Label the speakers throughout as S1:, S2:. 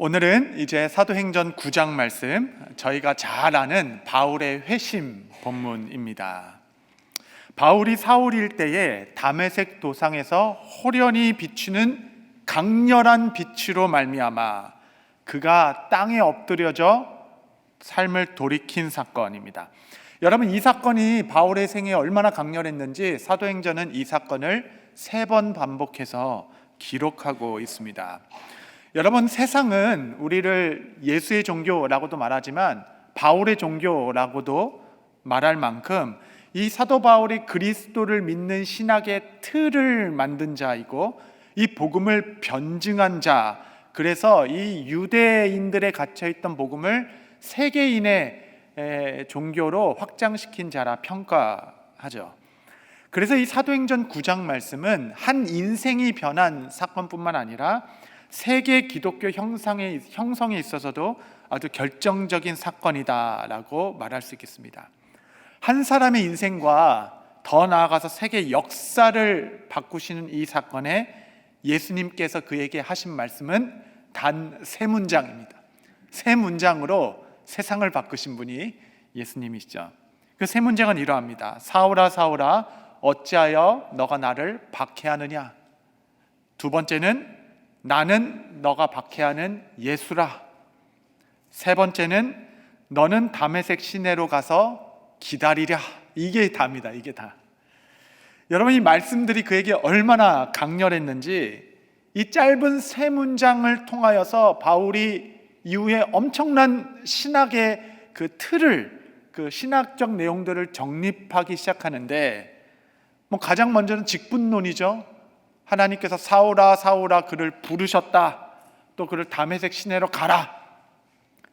S1: 오늘은 이제 사도행전 9장 말씀, 저희가 잘 아는 바울의 회심 본문입니다. 바울이 사울일 때에 다메섹 도상에서 호련히 비추는 강렬한 빛으로 말미암아 그가 땅에 엎드려져 삶을 돌이킨 사건입니다. 여러분, 이 사건이 바울의 생애에 얼마나 강렬했는지 사도행전은 이 사건을 3번 반복해서 기록하고 있습니다. 여러분, 세상은 우리를 예수의 종교라고도 말하지만 바울의 종교라고도 말할 만큼 이 사도 바울이 그리스도를 믿는 신학의 틀을 만든 자이고 이 복음을 변증한 자, 그래서 이 유대인들에 갇혀있던 복음을 세계인의 종교로 확장시킨 자라 평가하죠. 그래서 이 사도행전 9장 말씀은 한 인생이 변한 사건뿐만 아니라 세계 기독교 형성에 있어서도 아주 결정적인 사건이다라고 말할 수 있겠습니다. 한 사람의 인생과 더 나아가서 세계 역사를 바꾸시는 이 사건에 예수님께서 그에게 하신 말씀은 단 3문장입니다. 3문장으로 세상을 바꾸신 분이 예수님이시죠. 그 3문장은 이러합니다. 사울아 사울아 어찌하여 너가 나를 박해하느냐. 두 번째는 나는 너가 박해하는 예수라. 세 번째는 너는 다메섹 시내로 가서 기다리랴. 이게 다입니다. 이게 다. 여러분, 이 말씀들이 그에게 얼마나 강렬했는지 이 짧은 3문장을 통하여서 바울이 이후에 엄청난 신학의 그 틀을, 그 신학적 내용들을 정립하기 시작하는데, 가장 먼저는 직분론이죠. 하나님께서 사울아 사울아 그를 부르셨다. 또 그를 다메섹 시내로 가라.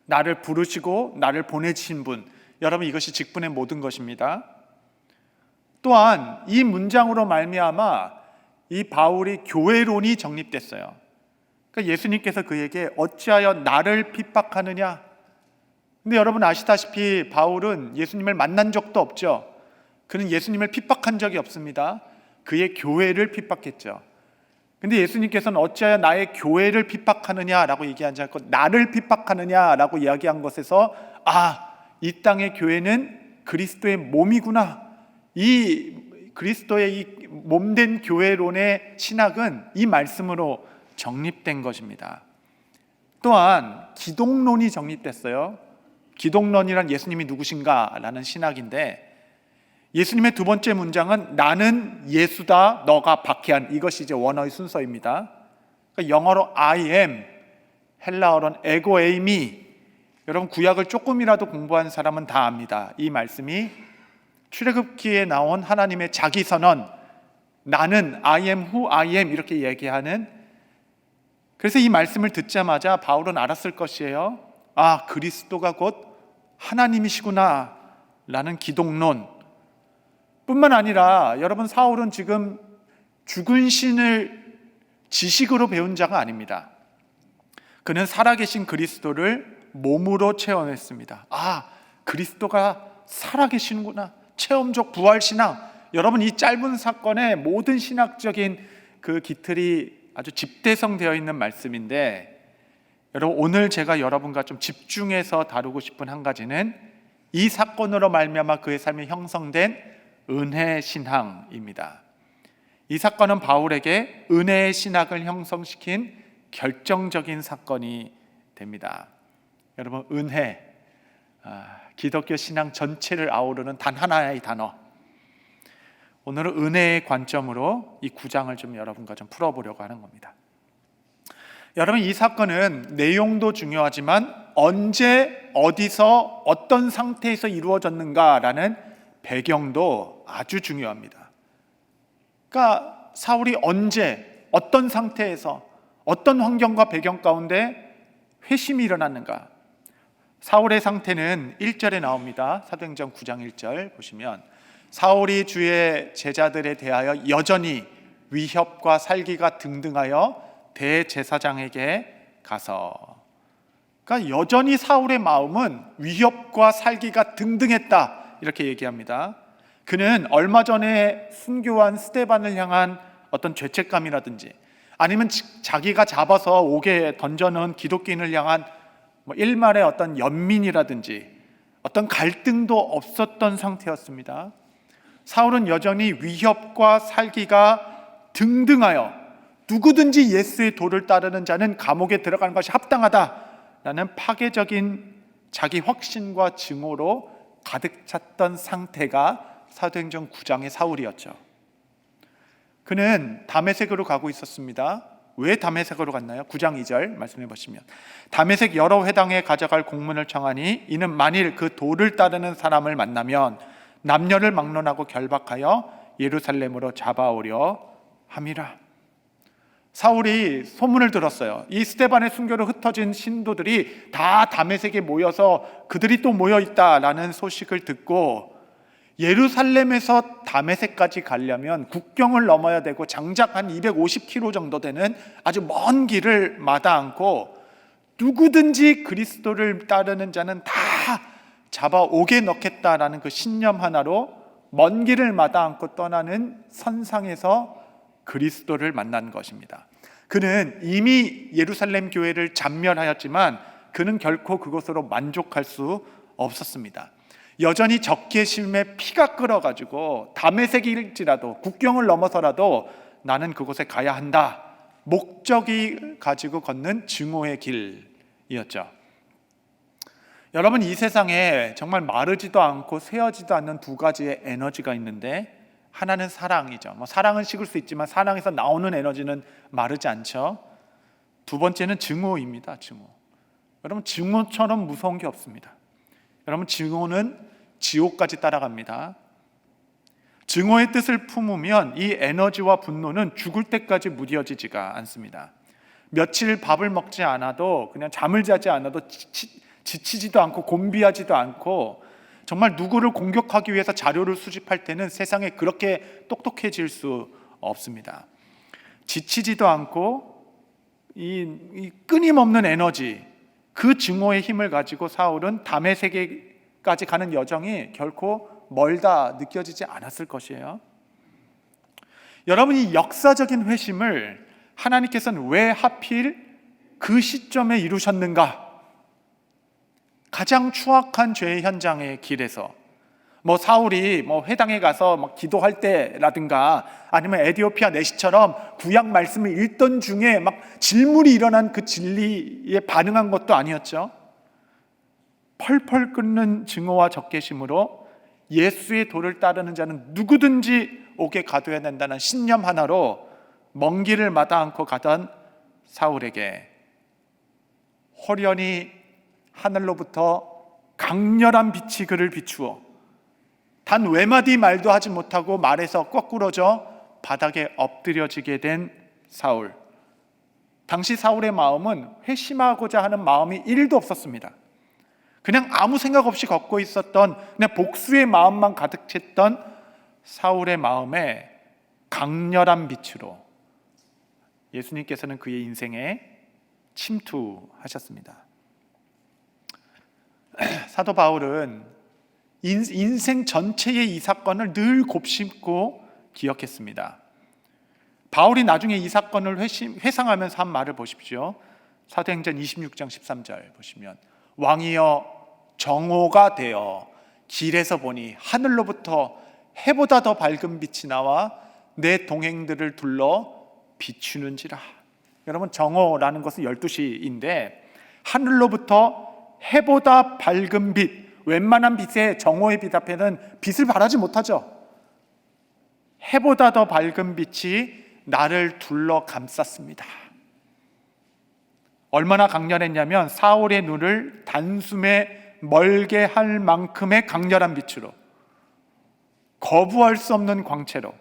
S1: 나를 부르시고 나를 보내신 분. 여러분, 이것이 직분의 모든 것입니다. 또한 이 문장으로 말미암아 이 바울이 교회론이 정립됐어요. 그러니까 예수님께서 그에게 어찌하여 나를 핍박하느냐. 근데 여러분 아시다시피 바울은 예수님을 만난 적도 없죠. 그는 예수님을 핍박한 적이 없습니다. 그의 교회를 핍박했죠. 근데 예수님께서는 어찌하여 나의 교회를 핍박하느냐라고 얘기하지 않고 나를 핍박하느냐라고 이야기한 것에서 이 땅의 교회는 그리스도의 몸이구나. 이 그리스도의 이 몸된 교회론의 신학은 이 말씀으로 정립된 것입니다. 또한 기독론이 정립됐어요. 기독론이란 예수님이 누구신가라는 신학인데, 예수님의 두 번째 문장은 나는 예수다 너가 박해한, 이것이 이제 원어의 순서입니다. 그러니까 영어로 I am, 헬라어로는 에고 에이미. 여러분, 구약을 조금이라도 공부한 사람은 다 압니다. 이 말씀이 출애굽기에 나온 하나님의 자기 선언, 나는 I am who I am 이렇게 얘기하는. 그래서 이 말씀을 듣자마자 바울은 알았을 것이에요. 그리스도가 곧 하나님이시구나 라는 기독론 뿐만 아니라, 여러분, 사울은 지금 죽은 신을 지식으로 배운 자가 아닙니다. 그는 살아계신 그리스도를 몸으로 체험했습니다. 그리스도가 살아계시는구나. 체험적 부활신앙. 여러분, 이 짧은 사건의 모든 신학적인 그 기틀이 아주 집대성되어 있는 말씀인데, 여러분, 오늘 제가 여러분과 좀 집중해서 다루고 싶은 한 가지는 이 사건으로 말미암아 그의 삶에 형성된 은혜 신앙입니다. 이 사건은 바울에게 은혜의 신학을 형성시킨 결정적인 사건이 됩니다. 여러분, 은혜, 기독교 신앙 전체를 아우르는 단 하나의 단어. 오늘은 은혜의 관점으로 이 9장을 좀 여러분과 좀 풀어보려고 하는 겁니다. 여러분, 이 사건은 내용도 중요하지만 언제, 어디서, 어떤 상태에서 이루어졌는가라는 배경도 아주 중요합니다. 그러니까 사울이 언제, 어떤 상태에서, 어떤 환경과 배경 가운데 회심이 일어났는가. 사울의 상태는 1절에 나옵니다. 사도행전 9장 1절 보시면, 사울이 주의 제자들에 대하여 여전히 위협과 살기가 등등하여 대제사장에게 가서. 그러니까 여전히 사울의 마음은 위협과 살기가 등등했다 이렇게 얘기합니다. 그는 얼마 전에 순교한 스데반을 향한 어떤 죄책감이라든지 아니면 자기가 잡아서 옥에 던져놓은 기독교인을 향한 일말의 어떤 연민이라든지 어떤 갈등도 없었던 상태였습니다. 사울은 여전히 위협과 살기가 등등하여 누구든지 예수의 도를 따르는 자는 감옥에 들어가는 것이 합당하다라는 파괴적인 자기 확신과 증오로 가득 찼던 상태가 사도행전 9장의 사울이었죠. 그는 다메섹으로 가고 있었습니다. 왜 다메섹으로 갔나요? 9장 2절 말씀해 보시면, 다메섹 여러 회당에 가져갈 공문을 청하니 이는 만일 그 도를 따르는 사람을 만나면 남녀를 막론하고 결박하여 예루살렘으로 잡아오려 함이라. 사울이 소문을 들었어요. 이 스데반의 순교로 흩어진 신도들이 다 다메섹에 모여서 그들이 또 모여 있다라는 소식을 듣고, 예루살렘에서 다메섹까지 가려면 국경을 넘어야 되고 장작 한 250km 정도 되는 아주 먼 길을 마다 않고 누구든지 그리스도를 따르는 자는 다 잡아 옥에 넣겠다라는 그 신념 하나로 먼 길을 마다 않고 떠나는 선상에서 그리스도를 만난 것입니다. 그는 이미 예루살렘 교회를 잔멸하였지만 그는 결코 그것으로 만족할 수 없었습니다. 여전히 적개심에 피가 끓어가지고 다메섹일지라도 국경을 넘어서라도 나는 그곳에 가야 한다, 목적이 가지고 걷는 증오의 길이었죠. 여러분, 이 세상에 정말 마르지도 않고 새어지도 않는 두 가지의 에너지가 있는데, 하나는 사랑이죠. 사랑은 식을 수 있지만 사랑에서 나오는 에너지는 마르지 않죠. 두 번째는 증오입니다. 증오. 여러분, 증오처럼 무서운 게 없습니다. 여러분, 증오는 지옥까지 따라갑니다. 증오의 뜻을 품으면 이 에너지와 분노는 죽을 때까지 무뎌지지가 않습니다. 며칠 밥을 먹지 않아도, 그냥 잠을 자지 않아도 지치지도 않고 곤비하지도 않고, 정말 누구를 공격하기 위해서 자료를 수집할 때는 세상에 그렇게 똑똑해질 수 없습니다. 지치지도 않고 이 끊임없는 에너지, 그 증오의 힘을 가지고 사울은 다메섹까지 가는 여정이 결코 멀다 느껴지지 않았을 것이에요. 여러분, 이 역사적인 회심을 하나님께서는 왜 하필 그 시점에 이루셨는가? 가장 추악한 죄의 현장의 길에서, 사울이 회당에 가서 기도할 때라든가, 아니면 에디오피아 내시처럼 구약 말씀을 읽던 중에 질문이 일어난 그 진리에 반응한 것도 아니었죠. 펄펄 끓는 증오와 적개심으로 예수의 도를 따르는 자는 누구든지 옥에 가둬야 된다는 신념 하나로 먼 길을 마다 않고 가던 사울에게 호련히 하늘로부터 강렬한 빛이 그를 비추어 단 외마디 말도 하지 못하고 말에서 거꾸러져 바닥에 엎드려지게 된 사울. 당시 사울의 마음은 회심하고자 하는 마음이 1도 없었습니다. 그냥 아무 생각 없이 걷고 있었던, 그냥 복수의 마음만 가득 찼던 사울의 마음에 강렬한 빛으로 예수님께서는 그의 인생에 침투하셨습니다. 사도 바울은 인생 전체의 이 사건을 늘 곱씹고 기억했습니다. 바울이 나중에 이 사건을 회상하면서 한 말을 보십시오. 사도행전 26장 13절 보시면, 왕이여 정오가 되어 길에서 보니 하늘로부터 해보다 더 밝은 빛이 나와 내 동행들을 둘러 비추는지라. 여러분, 정오라는 것은 12시인데 하늘로부터 해보다 밝은 빛, 웬만한 빛에, 정오의 빛 앞에는 빛을 발하지 못하죠. 해보다 더 밝은 빛이 나를 둘러 감쌌습니다. 얼마나 강렬했냐면 사울의 눈을 단숨에 멀게 할 만큼의 강렬한 빛으로, 거부할 수 없는 광채로,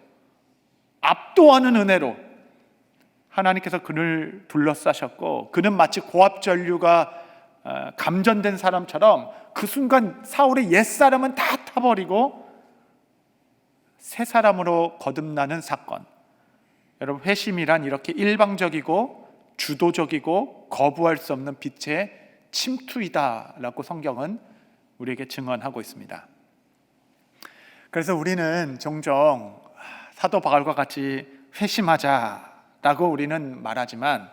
S1: 압도하는 은혜로 하나님께서 그를 둘러싸셨고, 그는 마치 고압전류가 감전된 사람처럼 그 순간 사울의 옛사람은 다 타버리고 새 사람으로 거듭나는 사건. 여러분, 회심이란 이렇게 일방적이고 주도적이고 거부할 수 없는 빛의 침투이다라고 성경은 우리에게 증언하고 있습니다. 그래서 우리는 종종 사도 바울과 같이 회심하자라고 라고 우리는 말하지만,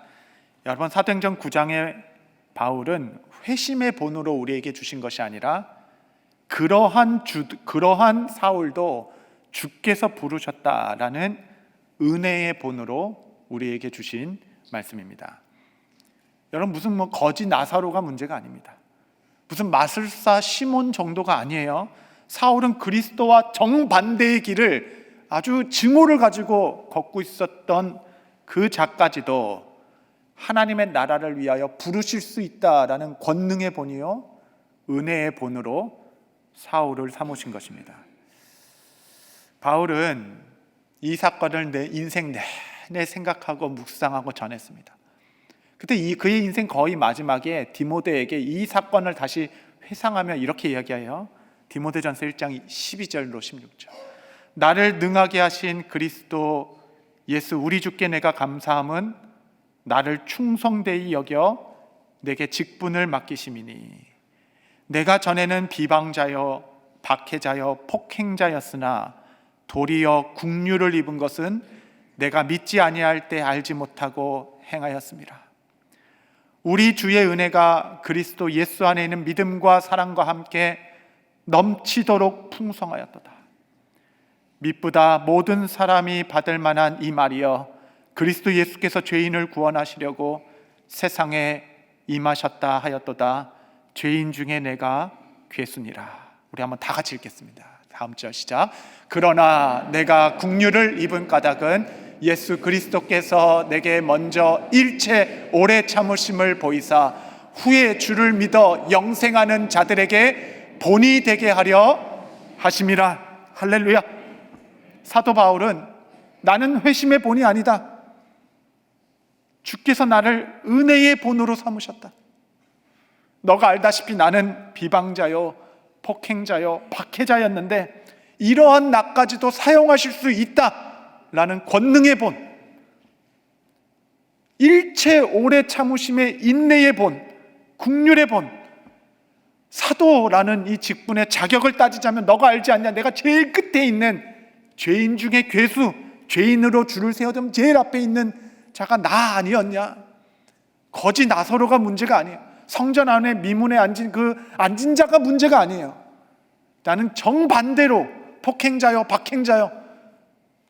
S1: 여러분, 사도행전 9장의 바울은 회심의 본으로 우리에게 주신 것이 아니라 그러한 사울도 주께서 부르셨다라는 은혜의 본으로 우리에게 주신 말씀입니다. 여러분, 무슨 거지 나사로가 문제가 아닙니다. 무슨 마술사 시몬 정도가 아니에요. 사울은 그리스도와 정반대의 길을 아주 증오를 가지고 걷고 있었던 그 자까지도 하나님의 나라를 위하여 부르실 수 있다라는 권능의 본이요 은혜의 본으로 사울을 삼으신 것입니다. 바울은 이 사건을 내 인생 내내 생각하고 묵상하고 전했습니다. 그때 그의 인생 거의 마지막에 디모데에게 이 사건을 다시 회상하며 이렇게 이야기해요. 디모데전서 1장 12절로 16절. 나를 능하게 하신 그리스도 예수 우리 주께 내가 감사함은 나를 충성되이 여겨 내게 직분을 맡기심이니 내가 전에는 비방자여 박해자여 폭행자였으나 도리어 국류를 입은 것은 내가 믿지 아니할 때 알지 못하고 행하였습니다. 우리 주의 은혜가 그리스도 예수 안에 있는 믿음과 사랑과 함께 넘치도록 풍성하였도다. mit보다 모든 사람이 받을 만한 이 말이여 그리스도 예수께서 죄인을 구원하시려고 세상에 임하셨다 하였도다. 죄인 중에 내가 괴수니라. 우리 한번 다 같이 읽겠습니다. 다음 절 시작. 그러나 내가 국류를 입은 까닭은 예수 그리스도께서 내게 먼저 일체 오래 참으심을 보이사 후에 주를 믿어 영생하는 자들에게 본이 되게 하려 하심이라. 할렐루야. 사도 바울은 나는 회심의 본이 아니다. 주께서 나를 은혜의 본으로 삼으셨다. 너가 알다시피 나는 비방자요 폭행자요 박해자였는데 이러한 나까지도 사용하실 수 있다라는 권능의 본, 일체 오래 참으심의 인내의 본, 국률의 본, 사도라는 이 직분의 자격을 따지자면 너가 알지 않냐, 내가 제일 끝에 있는 죄인 중에 괴수, 죄인으로 줄을 세워두면 제일 앞에 있는 자가 나 아니었냐? 거지 나사로가 문제가 아니에요. 성전 안에 미문에 앉은 자가 문제가 아니에요. 나는 정반대로 폭행자요 박행자요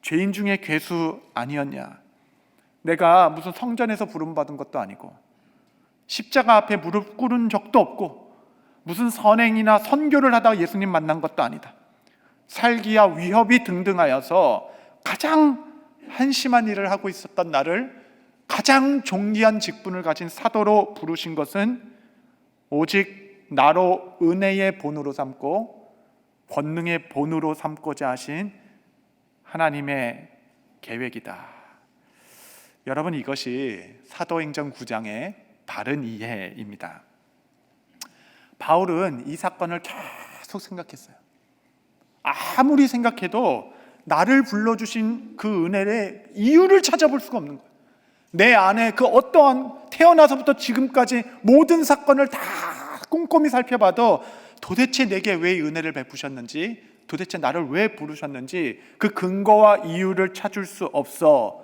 S1: 죄인 중에 괴수 아니었냐? 내가 무슨 성전에서 부름받은 것도 아니고 십자가 앞에 무릎 꿇은 적도 없고 무슨 선행이나 선교를 하다가 예수님 만난 것도 아니다. 살기야 위협이 등등하여서 가장 한심한 일을 하고 있었던 나를 가장 존귀한 직분을 가진 사도로 부르신 것은 오직 나로 은혜의 본으로 삼고 권능의 본으로 삼고자 하신 하나님의 계획이다. 여러분, 이것이 사도행전 9장의 바른 이해입니다. 바울은 이 사건을 계속 생각했어요. 아무리 생각해도 나를 불러주신 그 은혜의 이유를 찾아볼 수가 없는 거예요. 내 안에 그 어떠한 태어나서부터 지금까지 모든 사건을 다 꼼꼼히 살펴봐도 도대체 내게 왜 은혜를 베푸셨는지, 도대체 나를 왜 부르셨는지 그 근거와 이유를 찾을 수 없어.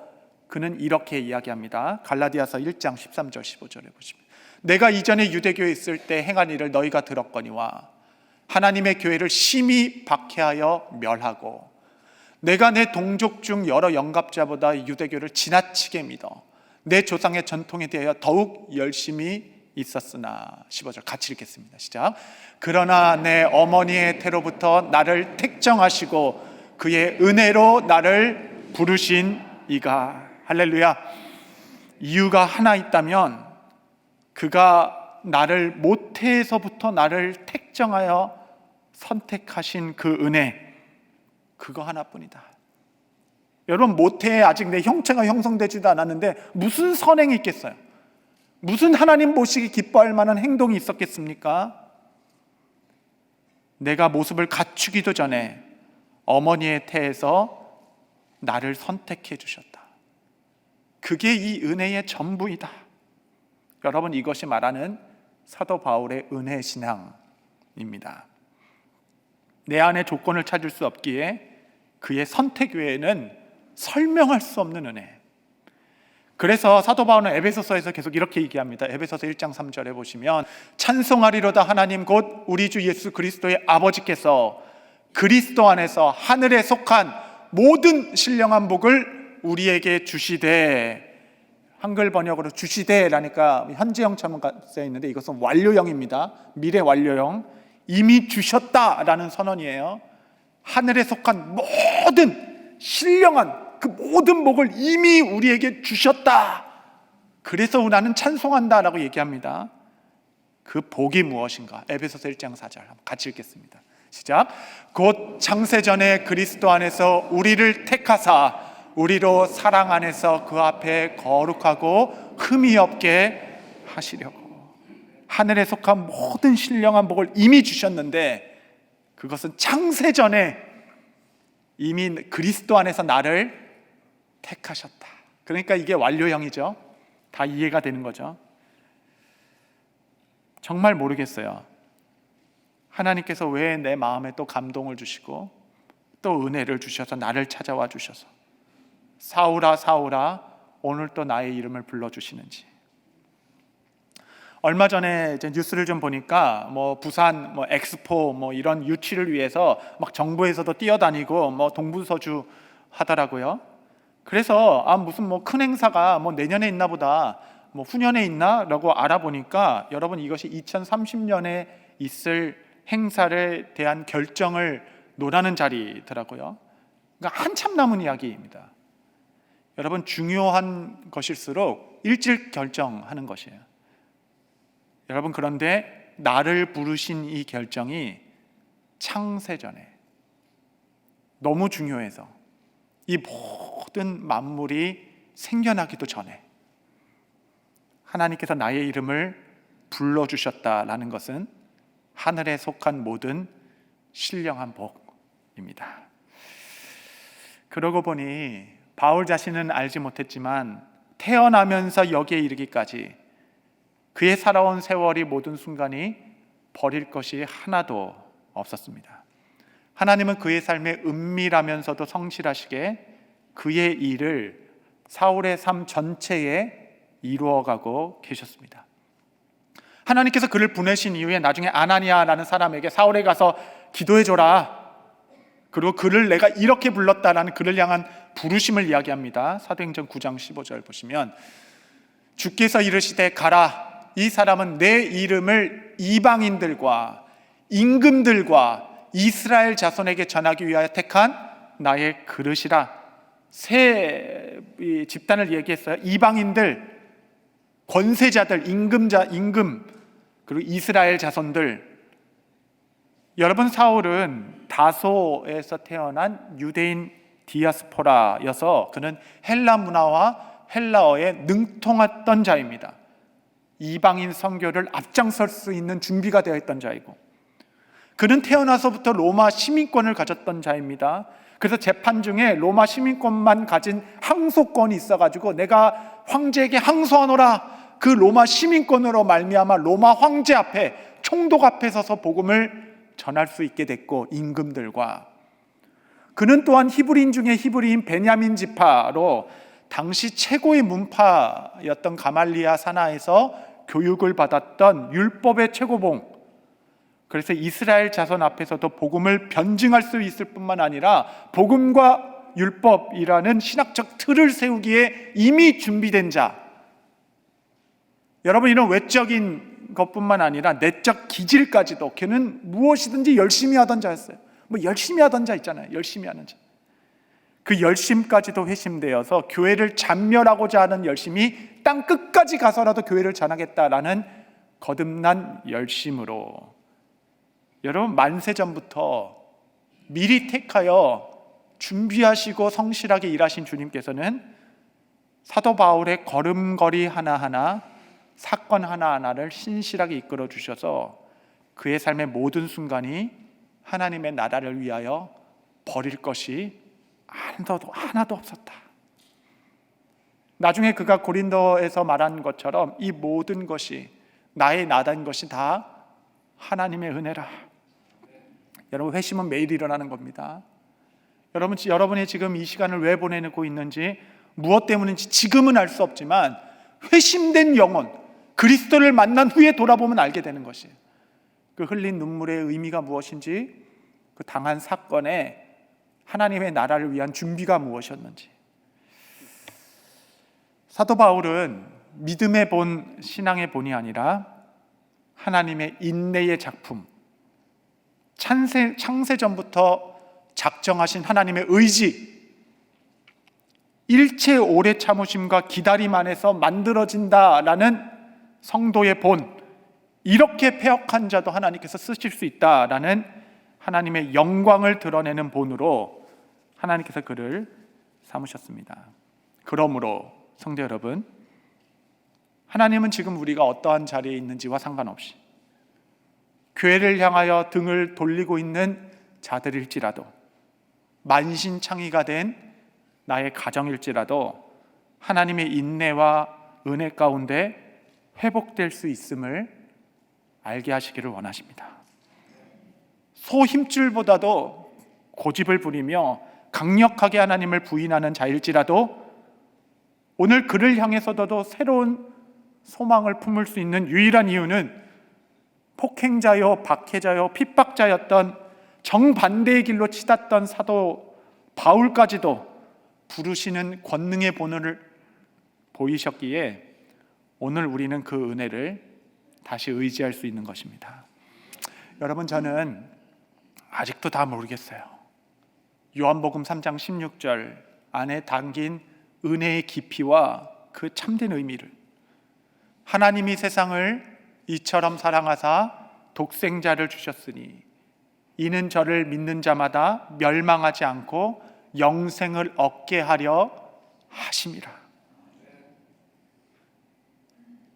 S1: 그는 이렇게 이야기합니다. 갈라디아서 1장 13절 15절에 보시면 내가 이전에 유대교에 있을 때 행한 일을 너희가 들었거니와 하나님의 교회를 심히 박해하여 멸하고 내가 내 동족 중 여러 영갑자보다 유대교를 지나치게 믿어 내 조상의 전통에 대하여 더욱 열심히 있었으나 15절 같이 읽겠습니다. 시작. 그러나 내 어머니의 태로부터 나를 택정하시고 그의 은혜로 나를 부르신 이가, 할렐루야. 이유가 하나 있다면 그가 나를 모태에서부터 나를 택정하여 선택하신 그 은혜, 그거 하나뿐이다. 여러분, 모태에 아직 내 형체가 형성되지도 않았는데 무슨 선행이 있겠어요? 무슨 하나님 보시기 기뻐할 만한 행동이 있었겠습니까? 내가 모습을 갖추기도 전에 어머니의 태에서 나를 선택해 주셨다. 그게 이 은혜의 전부이다. 여러분, 이것이 말하는 사도 바울의 은혜 신앙입니다. 내 안에 조건을 찾을 수 없기에 그의 선택 외에는 설명할 수 없는 은혜. 그래서 사도 바울은 에베소서에서 계속 이렇게 얘기합니다. 에베소서 1장 3절에 보시면 찬송하리로다 하나님 곧 우리 주 예수 그리스도의 아버지께서 그리스도 안에서 하늘에 속한 모든 신령한 복을 우리에게 주시되, 한글 번역으로 주시되라니까 현재형처럼 쓰여 있는데 이것은 완료형입니다. 미래 완료형. 이미 주셨다라는 선언이에요. 하늘에 속한 모든 신령한 그 모든 복을 이미 우리에게 주셨다. 그래서 나는 찬송한다라고 얘기합니다. 그 복이 무엇인가? 에베소서 1장 4절 같이 읽겠습니다. 시작. 곧 창세전에 그리스도 안에서 우리를 택하사 우리로 사랑 안에서 그 앞에 거룩하고 흠이 없게 하시려고. 하늘에 속한 모든 신령한 복을 이미 주셨는데 그것은 창세전에 이미 그리스도 안에서 나를 택하셨다. 그러니까 이게 완료형이죠. 다 이해가 되는 거죠. 정말 모르겠어요. 하나님께서 왜 내 마음에 또 감동을 주시고 또 은혜를 주셔서 나를 찾아와 주셔서 사울아 사울아 오늘 또 나의 이름을 불러주시는지. 얼마 전에 이제 뉴스를 좀 보니까 부산 엑스포 이런 유치를 위해서 막 정부에서도 뛰어다니고 동부서주 하더라고요. 그래서 무슨 큰 행사가 내년에 있나 보다, 후년에 있나? 라고 알아보니까 여러분 이것이 2030년에 있을 행사에 대한 결정을 논하는 자리더라고요. 그러니까 한참 남은 이야기입니다. 여러분 중요한 것일수록 일찍 결정하는 것이에요. 여러분 그런데 나를 부르신 이 결정이 창세전에 너무 중요해서 이 모든 만물이 생겨나기도 전에 하나님께서 나의 이름을 불러주셨다라는 것은 하늘에 속한 모든 신령한 복입니다. 그러고 보니 바울 자신은 알지 못했지만 태어나면서 여기에 이르기까지 그의 살아온 세월이 모든 순간이 버릴 것이 하나도 없었습니다. 하나님은 그의 삶에 은밀하면서도 성실하시게 그의 일을 사울의 삶 전체에 이루어가고 계셨습니다. 하나님께서 그를 보내신 이후에 나중에 아나니아라는 사람에게 사울에 가서 기도해줘라, 그리고 그를 내가 이렇게 불렀다라는 그를 향한 부르심을 이야기합니다. 사도행전 9장 15절 보시면 주께서 이르시되 가라, 이 사람은 내 이름을 이방인들과 임금들과 이스라엘 자손에게 전하기 위하여 택한 나의 그릇이라. 세 집단을 얘기했어요. 이방인들, 권세자들, 임금, 그리고 이스라엘 자손들. 여러분 사울은 다소에서 태어난 유대인 디아스포라여서 그는 헬라 문화와 헬라어에 능통했던 자입니다. 이방인 선교를 앞장설 수 있는 준비가 되어 있던 자이고, 그는 태어나서부터 로마 시민권을 가졌던 자입니다. 그래서 재판 중에 로마 시민권만 가진 항소권이 있어가지고 내가 황제에게 항소하노라, 그 로마 시민권으로 말미암아 로마 황제 앞에, 총독 앞에 서서 복음을 전할 수 있게 됐고, 임금들과 그는 또한 히브리인 중에 히브리인 베냐민 지파로 당시 최고의 문파였던 가말리아 산하에서 교육을 받았던 율법의 최고봉, 그래서 이스라엘 자손 앞에서도 복음을 변증할 수 있을 뿐만 아니라 복음과 율법이라는 신학적 틀을 세우기에 이미 준비된 자. 여러분 이런 외적인 것뿐만 아니라 내적 기질까지도 걔는 무엇이든지 열심히 하던 자였어요. 열심히 하던 자 있잖아요. 열심히 하는 자. 그 열심까지도 회심되어서 교회를 잔멸하고자 하는 열심이 땅 끝까지 가서라도 교회를 전하겠다라는 거듭난 열심으로, 여러분 만세전부터 미리 택하여 준비하시고 성실하게 일하신 주님께서는 사도 바울의 걸음걸이 하나하나, 사건 하나하나를 신실하게 이끌어 주셔서 그의 삶의 모든 순간이 하나님의 나라를 위하여 버릴 것이 하나도 없었다. 나중에 그가 고린도에서 말한 것처럼 이 모든 것이, 나의 나다인 것이 다 하나님의 은혜라. 여러분 회심은 매일 일어나는 겁니다. 여러분이 지금 이 시간을 왜 보내고 있는지 무엇 때문인지 지금은 알 수 없지만 회심된 영혼, 그리스도를 만난 후에 돌아보면 알게 되는 것이에요. 그 흘린 눈물의 의미가 무엇인지, 그 당한 사건에 하나님의 나라를 위한 준비가 무엇이었는지. 사도 바울은 믿음의 본, 신앙의 본이 아니라 하나님의 인내의 작품, 창세전부터 작정하신 하나님의 의지, 일체 오래 참으심과 기다림 안에서 만들어진다라는 성도의 본, 이렇게 패역한 자도 하나님께서 쓰실 수 있다라는 하나님의 영광을 드러내는 본으로 하나님께서 그를 삼으셨습니다. 그러므로 성도 여러분, 하나님은 지금 우리가 어떠한 자리에 있는지와 상관없이 교회를 향하여 등을 돌리고 있는 자들일지라도, 만신창이가 된 나의 가정일지라도 하나님의 인내와 은혜 가운데 회복될 수 있음을 알게 하시기를 원하십니다. 소 힘줄보다도 고집을 부리며 강력하게 하나님을 부인하는 자일지라도 오늘 그를 향해서도 새로운 소망을 품을 수 있는 유일한 이유는 폭행자요, 박해자요, 핍박자였던 정반대의 길로 치닫던 사도 바울까지도 부르시는 권능의 본을 보이셨기에 오늘 우리는 그 은혜를 다시 의지할 수 있는 것입니다. 여러분, 저는 아직도 다 모르겠어요. 요한복음 3장 16절 안에 담긴 은혜의 깊이와 그 참된 의미를, 하나님이 세상을 이처럼 사랑하사 독생자를 주셨으니 이는 저를 믿는 자마다 멸망하지 않고 영생을 얻게 하려 하심이라.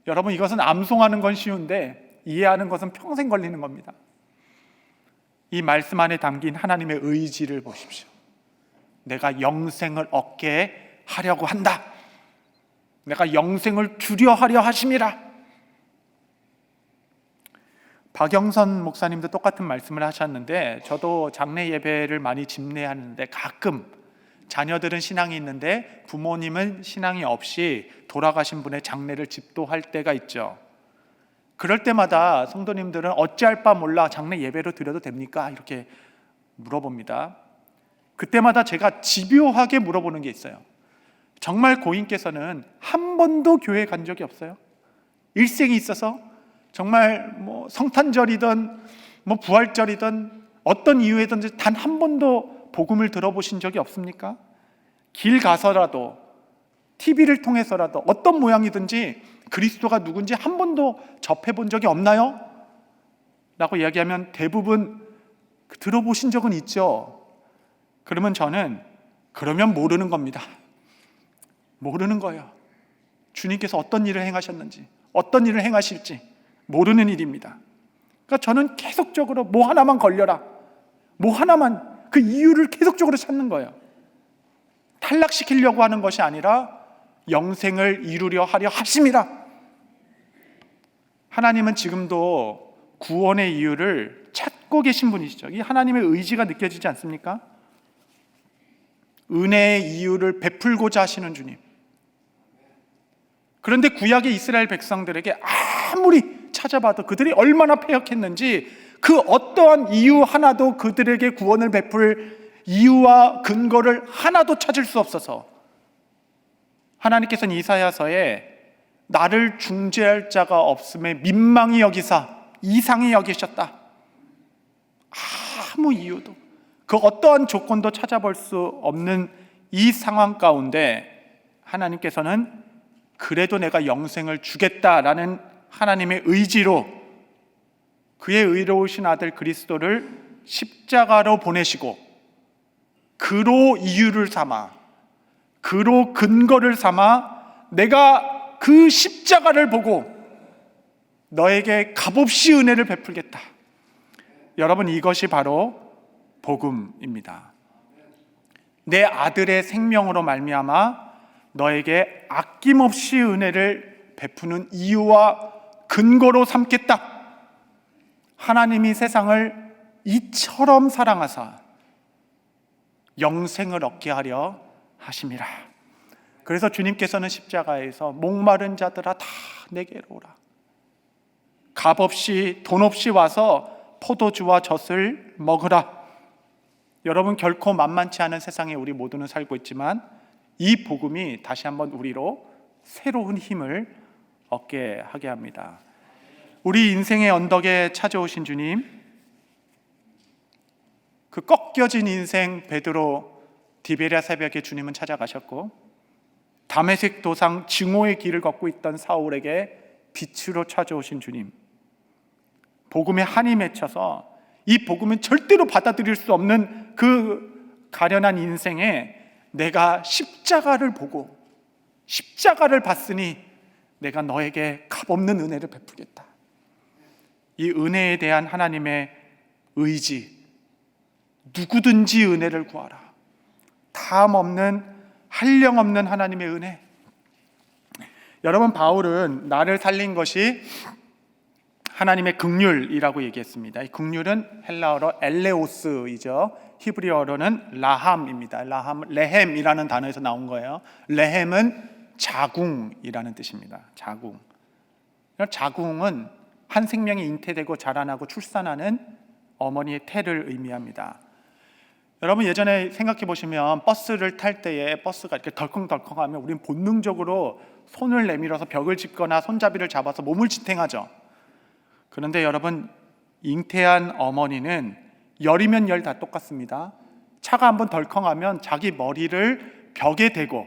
S1: 여러분, 이것은 암송하는 건 쉬운데 이해하는 것은 평생 걸리는 겁니다. 이 말씀 안에 담긴 하나님의 의지를 보십시오. 내가 영생을 얻게 하려고 한다. 내가 영생을 주려 하려 하심이라. 박영선 목사님도 똑같은 말씀을 하셨는데, 저도 장례 예배를 많이 집례하는데 가끔 자녀들은 신앙이 있는데 부모님은 신앙이 없이 돌아가신 분의 장례를 집도할 때가 있죠. 그럴 때마다 성도님들은 어찌할 바 몰라 장례 예배로 드려도 됩니까? 이렇게 물어봅니다. 그때마다 제가 집요하게 물어보는 게 있어요. 정말 고인께서는 한 번도 교회 간 적이 없어요? 일생이 있어서 정말 성탄절이든 부활절이든 어떤 이유에든지 단 한 번도 복음을 들어보신 적이 없습니까? 길 가서라도 TV를 통해서라도 어떤 모양이든지 그리스도가 누군지 한 번도 접해본 적이 없나요? 라고 이야기하면 대부분 들어보신 적은 있죠. 그러면 저는 그러면 모르는 겁니다. 모르는 거예요. 주님께서 어떤 일을 행하셨는지, 어떤 일을 행하실지 모르는 일입니다. 그러니까 저는 계속적으로 뭐 하나만 걸려라, 뭐 하나만, 그 이유를 계속적으로 찾는 거예요. 탈락시키려고 하는 것이 아니라 영생을 이루려 하려 하심이라. 하나님은 지금도 구원의 이유를 찾고 계신 분이시죠. 이 하나님의 의지가 느껴지지 않습니까? 은혜의 이유를 베풀고자 하시는 주님. 그런데 구약의 이스라엘 백성들에게 아무리 찾아봐도 그들이 얼마나 패역했는지 그 어떠한 이유 하나도 그들에게 구원을 베풀 이유와 근거를 하나도 찾을 수 없어서 하나님께서는 이사야서에 나를 중재할 자가 없음에 민망히 여기사 이상히 여기셨다. 아무 이유도, 그 어떠한 조건도 찾아볼 수 없는 이 상황 가운데 하나님께서는 그래도 내가 영생을 주겠다라는 하나님의 의지로 그의 의로우신 아들 그리스도를 십자가로 보내시고 그로 이유를 삼아, 그로 근거를 삼아 내가 그 십자가를 보고 너에게 값없이 은혜를 베풀겠다. 여러분, 이것이 바로 복음입니다. 내 아들의 생명으로 말미암아 너에게 아낌없이 은혜를 베푸는 이유와 근거로 삼겠다. 하나님이 세상을 이처럼 사랑하사 영생을 얻게 하려 하심이라. 그래서 주님께서는 십자가에서 목마른 자들아 다 내게로 오라, 값 없이 돈 없이 와서 포도주와 젖을 먹으라. 여러분, 결코 만만치 않은 세상에 우리 모두는 살고 있지만 이 복음이 다시 한번 우리로 새로운 힘을 얻게 하게 합니다. 우리 인생의 언덕에 찾아오신 주님, 그 꺾여진 인생 베드로 디베랴 새벽에 주님은 찾아가셨고, 다메섹 도상 증오의 길을 걷고 있던 사울에게 빛으로 찾아오신 주님, 복음에 한이 맺혀서 이 복음은 절대로 받아들일 수 없는 그 가련한 인생에 내가 십자가를 보고 십자가를 봤으니 내가 너에게 값없는 은혜를 베푸겠다. 이 은혜에 대한 하나님의 의지, 누구든지 은혜를 구하라, 다음 없는 한량없는 하나님의 은혜. 여러분, 바울은 나를 살린 것이 하나님의 긍휼이라고 얘기했습니다. 이 긍휼은 헬라어로 엘레오스이죠. 히브리어로는 라함입니다. 레헴이라는 단어에서 나온 거예요. 레헴은 자궁이라는 뜻입니다. 자궁은 한 생명이 잉태되고 자라나고 출산하는 어머니의 태를 의미합니다. 여러분, 예전에 생각해 보시면 버스를 탈 때에 버스가 이렇게 덜컹덜컹하면 우리는 본능적으로 손을 내밀어서 벽을 짚거나 손잡이를 잡아서 몸을 지탱하죠. 그런데 여러분, 잉태한 어머니는 열이면 열 다 똑같습니다. 차가 한번 덜컹하면 자기 머리를 벽에 대고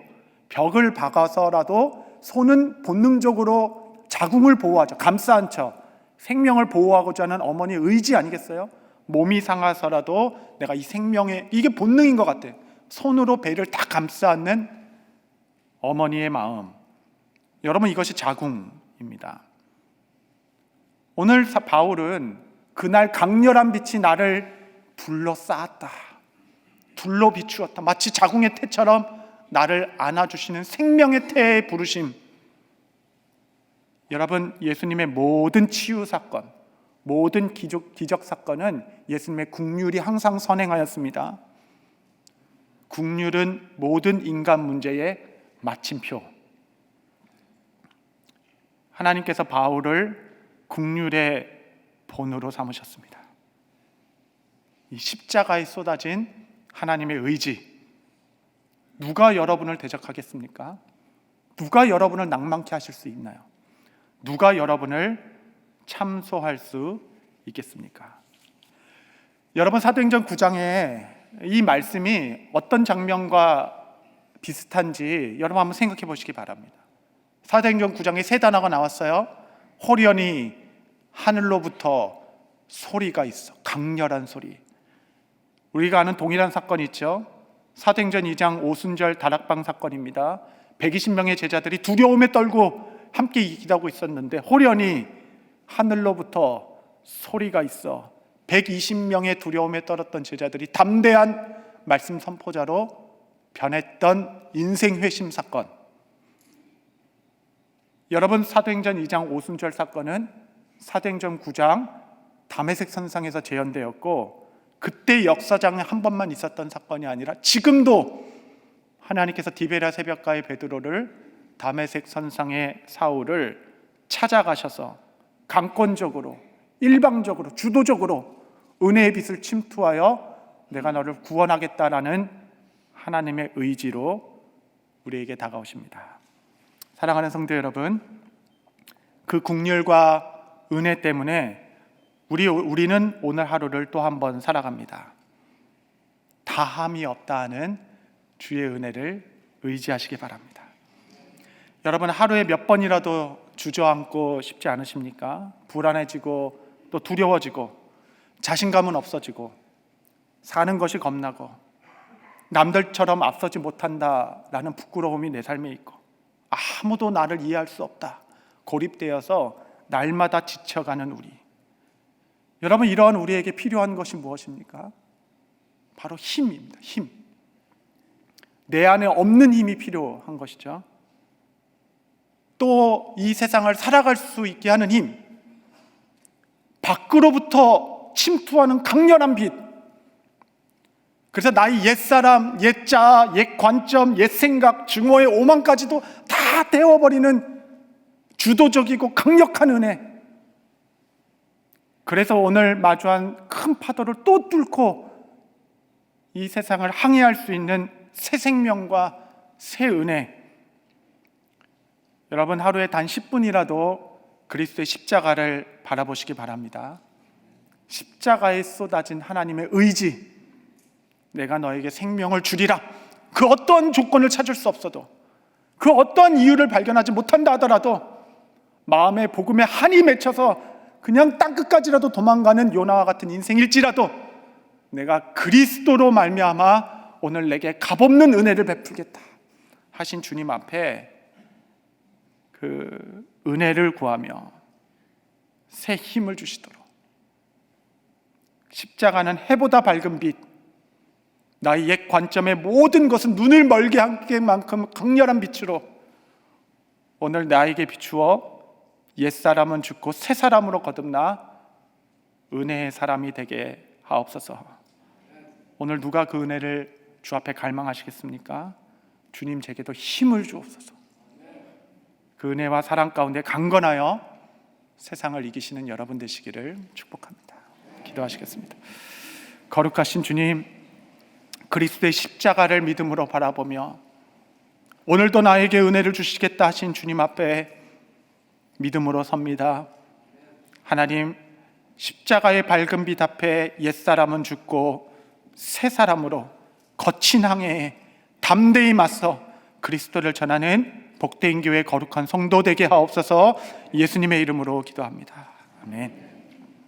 S1: 벽을 박아서라도 손은 본능적으로 자궁을 보호하죠. 감싸 안죠. 생명을 보호하고자 하는 어머니의 의지 아니겠어요? 몸이 상해서라도 내가 이 생명에, 이게 본능인 것 같아요. 손으로 배를 다 감싸 안는 어머니의 마음, 여러분, 이것이 자궁입니다. 오늘 바울은 그날 강렬한 빛이 나를 둘러싸았다, 둘러 비추었다, 마치 자궁의 태처럼 나를 안아주시는 생명의 태의 부르심. 여러분, 예수님의 모든 치유 사건, 모든 기적 사건은 예수님의 긍휼이 항상 선행하였습니다. 긍휼은 모든 인간 문제의 마침표. 하나님께서 바울을 긍휼의 본으로 삼으셨습니다. 이 십자가에 쏟아진 하나님의 의지, 누가 여러분을 대적하겠습니까? 누가 여러분을 낭만케 하실 수 있나요? 누가 여러분을 참소할 수 있겠습니까? 여러분, 사도행전 9장에 이 말씀이 어떤 장면과 비슷한지 여러분 한번 생각해 보시기 바랍니다. 사도행전 9장에 세 단어가 나왔어요. 호련히 하늘로부터 소리가 있어, 강렬한 소리. 우리가 아는 동일한 사건이 있죠. 사도행전 2장 오순절 다락방 사건입니다. 120명의 제자들이 두려움에 떨고 함께 기도하고 있었는데 호련히 하늘로부터 소리가 있어 120명의 두려움에 떨었던 제자들이 담대한 말씀 선포자로 변했던 인생 회심 사건. 여러분, 사도행전 2장 오순절 사건은 사도행전 9장 다메섹 선상에서 재현되었고, 그때 역사장에 한 번만 있었던 사건이 아니라 지금도 하나님께서 디베랴 새벽가의 베드로를, 다메섹 선상의 사울을 찾아가셔서 강권적으로, 일방적으로, 주도적으로 은혜의 빛을 침투하여 내가 너를 구원하겠다라는 하나님의 의지로 우리에게 다가오십니다. 사랑하는 성도 여러분, 그 긍휼과 은혜 때문에 우리는 오늘 하루를 또 한 번 살아갑니다. 다함이 없다는 주의 은혜를 의지하시기 바랍니다. 여러분, 하루에 몇 번이라도 주저앉고 싶지 않으십니까? 불안해지고 또 두려워지고 자신감은 없어지고 사는 것이 겁나고 남들처럼 앞서지 못한다라는 부끄러움이 내 삶에 있고 아무도 나를 이해할 수 없다, 고립되어서 날마다 지쳐가는 우리. 여러분, 이러한 우리에게 필요한 것이 무엇입니까? 바로 힘입니다. 힘. 내 안에 없는 힘이 필요한 것이죠. 또 이 세상을 살아갈 수 있게 하는 힘, 밖으로부터 침투하는 강렬한 빛. 그래서 나의 옛사람, 옛자, 옛관점, 옛생각, 증오의 오만까지도 다 데워버리는 주도적이고 강력한 은혜. 그래서 오늘 마주한 큰 파도를 또 뚫고 이 세상을 항해할 수 있는 새 생명과 새 은혜. 여러분, 하루에 단 10분이라도 그리스도의 십자가를 바라보시기 바랍니다. 십자가에 쏟아진 하나님의 의지, 내가 너에게 생명을 주리라. 그 어떤 조건을 찾을 수 없어도, 그 어떤 이유를 발견하지 못한다 하더라도 마음에 복음에 한이 맺혀서 그냥 땅끝까지라도 도망가는 요나와 같은 인생일지라도 내가 그리스도로 말미암아 오늘 내게 값없는 은혜를 베풀겠다 하신 주님 앞에 그 은혜를 구하며 새 힘을 주시도록, 십자가는 해보다 밝은 빛, 나의 옛 관점의 모든 것은 눈을 멀게 하게 만큼 강렬한 빛으로 오늘 나에게 비추어 옛사람은 죽고 새 사람으로 거듭나 은혜의 사람이 되게 하옵소서. 오늘 누가 그 은혜를 주 앞에 갈망하시겠습니까? 주님, 제게도 힘을 주옵소서. 그 은혜와 사랑 가운데 강건하여 세상을 이기시는 여러분 되시기를 축복합니다. 기도하시겠습니다. 거룩하신 주님, 그리스도의 십자가를 믿음으로 바라보며 오늘도 나에게 은혜를 주시겠다 하신 주님 앞에 믿음으로 섭니다. 하나님, 십자가의 밝은 빛 앞에 옛사람은 죽고 새 사람으로 거친 항해에 담대히 맞서 그리스도를 전하는 복된 교회 거룩한 성도 되게 하옵소서. 예수님의 이름으로 기도합니다. 아멘.